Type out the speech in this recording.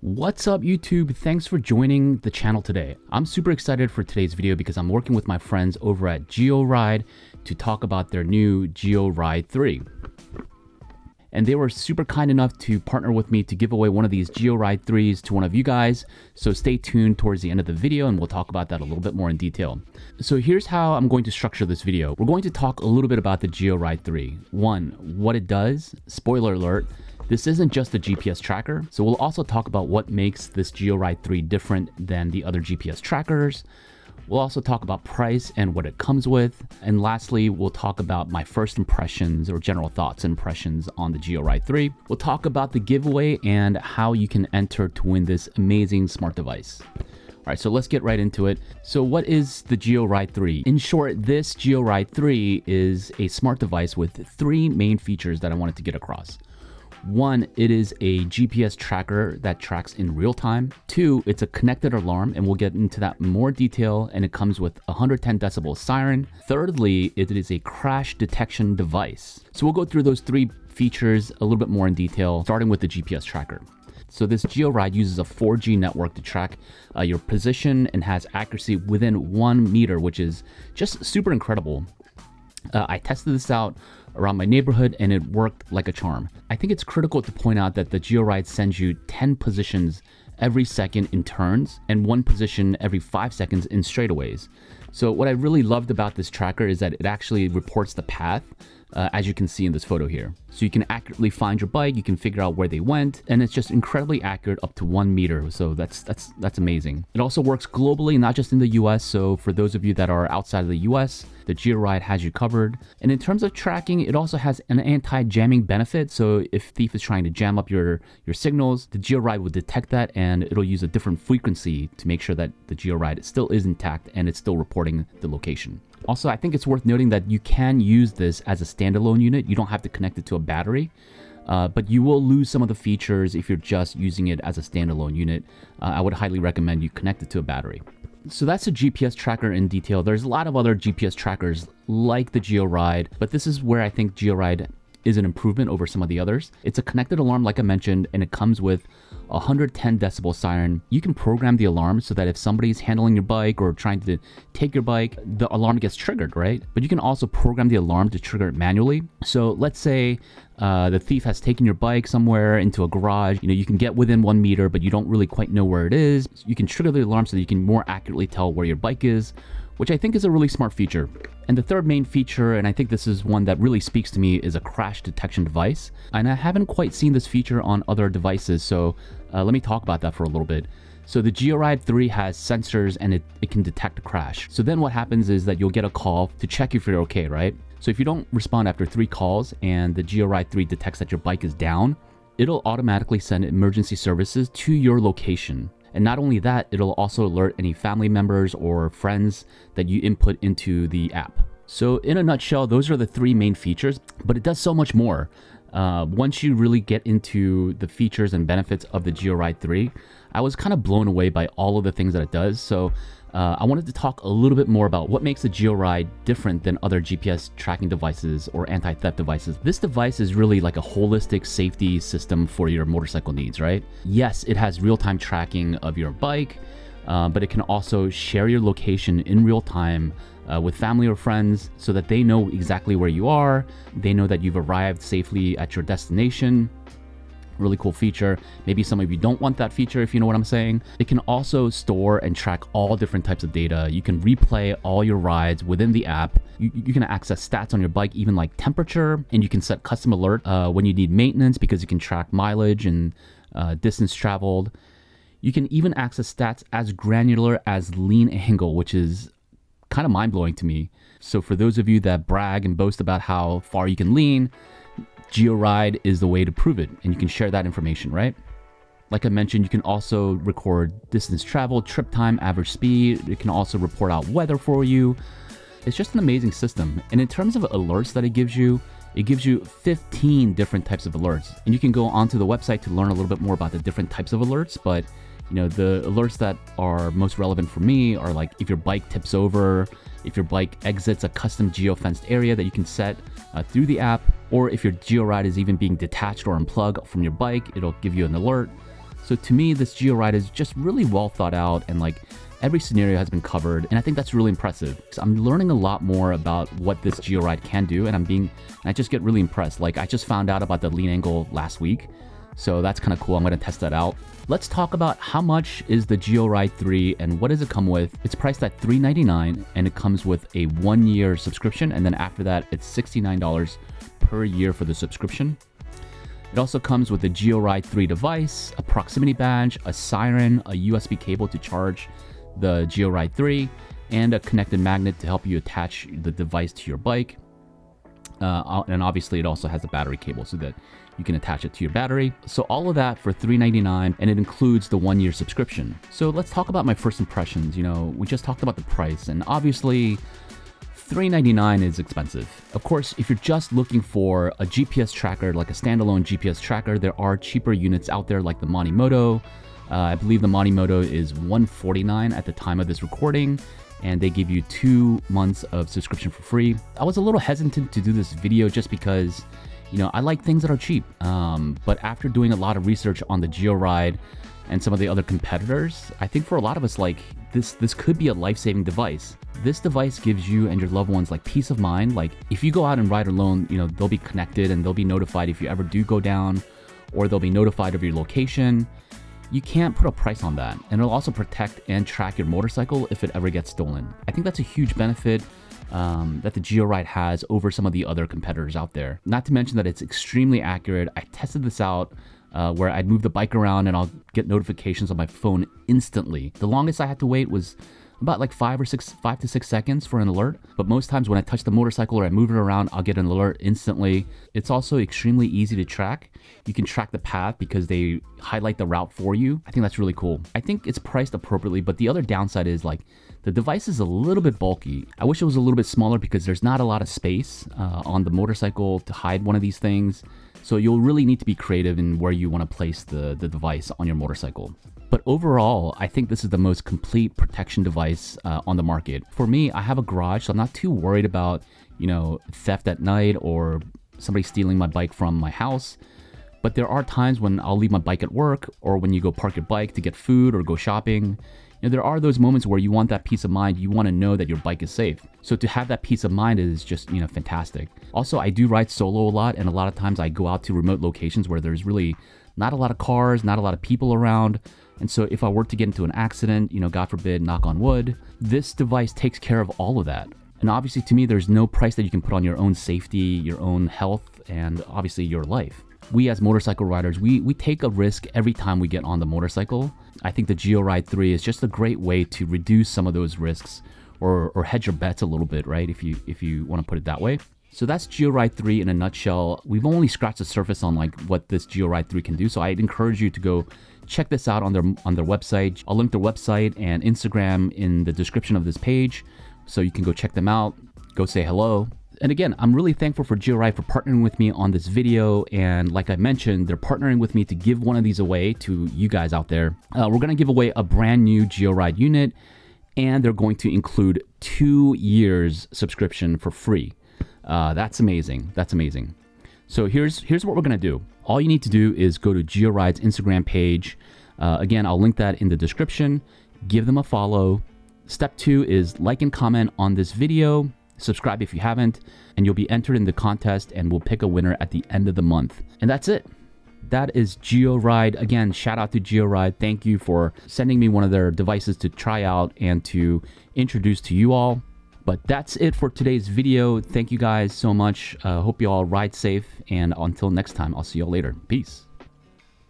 What's up YouTube? Thanks for joining the channel today. I'm super excited for today's video because I'm working with my friends over at GeoRide to talk about their new GeoRide 3. And they were super kind enough to partner with me to give away one of these GeoRide 3s to one of you guys. So stay tuned towards the end of the video and we'll talk about that a little bit more in detail. So here's how I'm going to structure this video. We're going to talk a little bit about the GeoRide 3. One, what it does. Spoiler alert. This isn't just a GPS tracker, so we'll also talk about what makes this GeoRide 3 different than the other GPS trackers. We'll also talk about price and what it comes with. And lastly, we'll talk about my first impressions or general thoughts and impressions on the GeoRide 3. We'll talk about the giveaway and how you can enter to win this amazing smart device. All right, so let's get right into it. So what is the GeoRide 3? In short, this GeoRide 3 is a smart device with three main features that I wanted to get across. One, it is a GPS tracker that tracks in real time. Two, it's a connected alarm, and we'll get into that in more detail, and it comes with a 110 decibel siren. Thirdly, it is a crash detection device. So we'll go through those three features a little bit more in detail, starting with the GPS tracker. So this GeoRide uses a 4G network to track your position and has accuracy within 1 meter, which is just super incredible. I tested this out around my neighborhood and it worked like a charm. I think it's critical to point out that the GeoRide sends you 10 positions every second in turns and 1 position every 5 seconds in straightaways. So what I really loved about this tracker is that it actually reports the path, as you can see in this photo here. So you can accurately find your bike, you can figure out where they went, and it's just incredibly accurate up to 1 meter. So that's amazing. It also works globally, not just in the US. So for those of you that are outside of the US, the GeoRide has you covered. And in terms of tracking, it also has an anti-jamming benefit. So if Thief is trying to jam up your signals, the GeoRide will detect that and it'll use a different frequency to make sure that the GeoRide still is intact and it's still reporting the location. Also, I think it's worth noting that you can use this as a standalone unit. You don't have to connect it to a battery, but you will lose some of the features if you're just using it as a standalone unit. I would highly recommend you connect it to a battery. So that's a GPS tracker in detail. There's a lot of other GPS trackers like the GeoRide, but this is where I think GeoRide is an improvement over some of the others. It's a connected alarm, like I mentioned, and it comes with a 110 decibel siren. You can program the alarm so that if somebody's handling your bike or trying to take your bike, the alarm gets triggered, right? But you can also program the alarm to trigger it manually. So let's say the thief has taken your bike somewhere into a garage. You can get within 1 meter, but you don't really quite know where it is. You can trigger the alarm so that you can more accurately tell where your bike is, which I think is a really smart feature. And the third main feature, and I think this is one that really speaks to me, is a crash detection device. And I haven't quite seen this feature on other devices, so let me talk about that for a little bit. So the GeoRide 3 has sensors and it can detect a crash. So then what happens is that you'll get a call to check if you're okay, right? So if you don't respond after 3 calls and the GeoRide 3 detects that your bike is down, it'll automatically send emergency services to your location. And not only that, it'll also alert any family members or friends that you input into the app. So in a nutshell, those are the 3 main features, but it does so much more. Once you really get into the features and benefits of the GeoRide 3, I was kind of blown away by all of the things that it does. So I wanted to talk a little bit more about what makes the GeoRide different than other GPS tracking devices or anti-theft devices. This device is really like a holistic safety system for your motorcycle needs, right? Yes, it has real-time tracking of your bike, but it can also share your location in real time with family or friends so that they know exactly where you are. They know that you've arrived safely at your destination. Really cool feature. Maybe some of you don't want that feature, if you know what I'm saying. It can also store and track all different types of data. You can replay all your rides within the app. You can access stats on your bike, even like temperature, and you can set custom alert when you need maintenance because you can track mileage and distance traveled. You can even access stats as granular as lean angle, which is kind of mind-blowing to me. So for those of you that brag and boast about how far you can lean, GeoRide is the way to prove it, and you can share that information, right? Like I mentioned, you can also record distance traveled, trip time, average speed. It can also report out weather for you. It's just an amazing system. And in terms of alerts that it gives you 15 different types of alerts. And you can go onto the website to learn a little bit more about the different types of alerts, but the alerts that are most relevant for me are like if your bike tips over, if your bike exits a custom geo-fenced area that you can set through the app, or if your GeoRide is even being detached or unplugged from your bike, it'll give you an alert. So to me, this GeoRide is just really well thought out, and like every scenario has been covered, and I think that's really impressive. So I'm learning a lot more about what this GeoRide can do, and I just get really impressed. Like I just found out about the lean angle last week, so that's kind of cool. I'm going to test that out. Let's talk about how much is the GeoRide 3 and what does it come with. It's priced at $399 and it comes with a 1-year subscription, and then after that it's $69 per year for the subscription. It also comes with a GeoRide 3 device, a proximity badge, a siren, a USB cable to charge the GeoRide 3, and a connected magnet to help you attach the device to your bike. And obviously it also has a battery cable so that you can attach it to your battery. So all of that for $399, and it includes the 1-year subscription. So let's talk about my first impressions. You know, we just talked about the price, and obviously $399 is expensive. Of course, if you're just looking for a GPS tracker, like a standalone GPS tracker, there are cheaper units out there like the Monimoto. I believe the Monimoto is $149 at the time of this recording, and they give you 2 months of subscription for free. I was a little hesitant to do this video just because, you know, I like things that are cheap. But after doing a lot of research on the GeoRide and some of the other competitors, I think for a lot of us, like this could be a life-saving device. This device gives you and your loved ones like peace of mind. Like if you go out and ride alone, you know, they'll be connected and they'll be notified if you ever do go down, or they'll be notified of your location. You can't put a price on that. And it'll also protect and track your motorcycle if it ever gets stolen. I think that's a huge benefit that the GeoRide has over some of the other competitors out there. Not to mention that it's extremely accurate. I tested this out where I'd move the bike around and I'll get notifications on my phone instantly. The longest I had to wait was about like 5 to 6 seconds for an alert. But most times when I touch the motorcycle or I move it around, I'll get an alert instantly. It's also extremely easy to track. You can track the path because they highlight the route for you. I think that's really cool. I think it's priced appropriately, but the other downside is like the device is a little bit bulky. I wish it was a little bit smaller because there's not a lot of space on the motorcycle to hide one of these things. So you'll really need to be creative in where you want to place the device on your motorcycle. But overall, I think this is the most complete protection device on the market. For me, I have a garage, so I'm not too worried about, you know, theft at night or somebody stealing my bike from my house. But there are times when I'll leave my bike at work, or when you go park your bike to get food or go shopping. You know, there are those moments where you want that peace of mind. You want to know that your bike is safe. So to have that peace of mind is just, you know, fantastic. Also, I do ride solo a lot, and a lot of times I go out to remote locations where there's really not a lot of cars, not a lot of people around. And so if I were to get into an accident, you know, God forbid, knock on wood, this device takes care of all of that. And obviously to me, there's no price that you can put on your own safety, your own health, and obviously your life. We as motorcycle riders, we take a risk every time we get on the motorcycle. I think the GeoRide 3 is just a great way to reduce some of those risks, or hedge your bets a little bit, right? If you want to put it that way. So that's GeoRide 3 in a nutshell. We've only scratched the surface on like what this GeoRide 3 can do. So I'd encourage you to go check this out on their website. I'll link their website and Instagram in the description of this page, so you can go check them out, go say hello. And again, I'm really thankful for GeoRide for partnering with me on this video. And like I mentioned, they're partnering with me to give one of these away to you guys out there. We're going to give away a brand new GeoRide unit, and they're going to include 2 years subscription for free. That's amazing. That's amazing. So here's what we're going to do. All you need to do is go to GeoRide's Instagram page. Again, I'll link that in the description. Give them a follow. Step 2 is like and comment on this video. Subscribe if you haven't, and you'll be entered in the contest, and we'll pick a winner at the end of the month. And that's it. That is GeoRide. Again, shout out to GeoRide. Thank you for sending me one of their devices to try out and to introduce to you all. But that's it for today's video. Thank you guys so much. Hope you all ride safe, and until next time, I'll see you all later. Peace.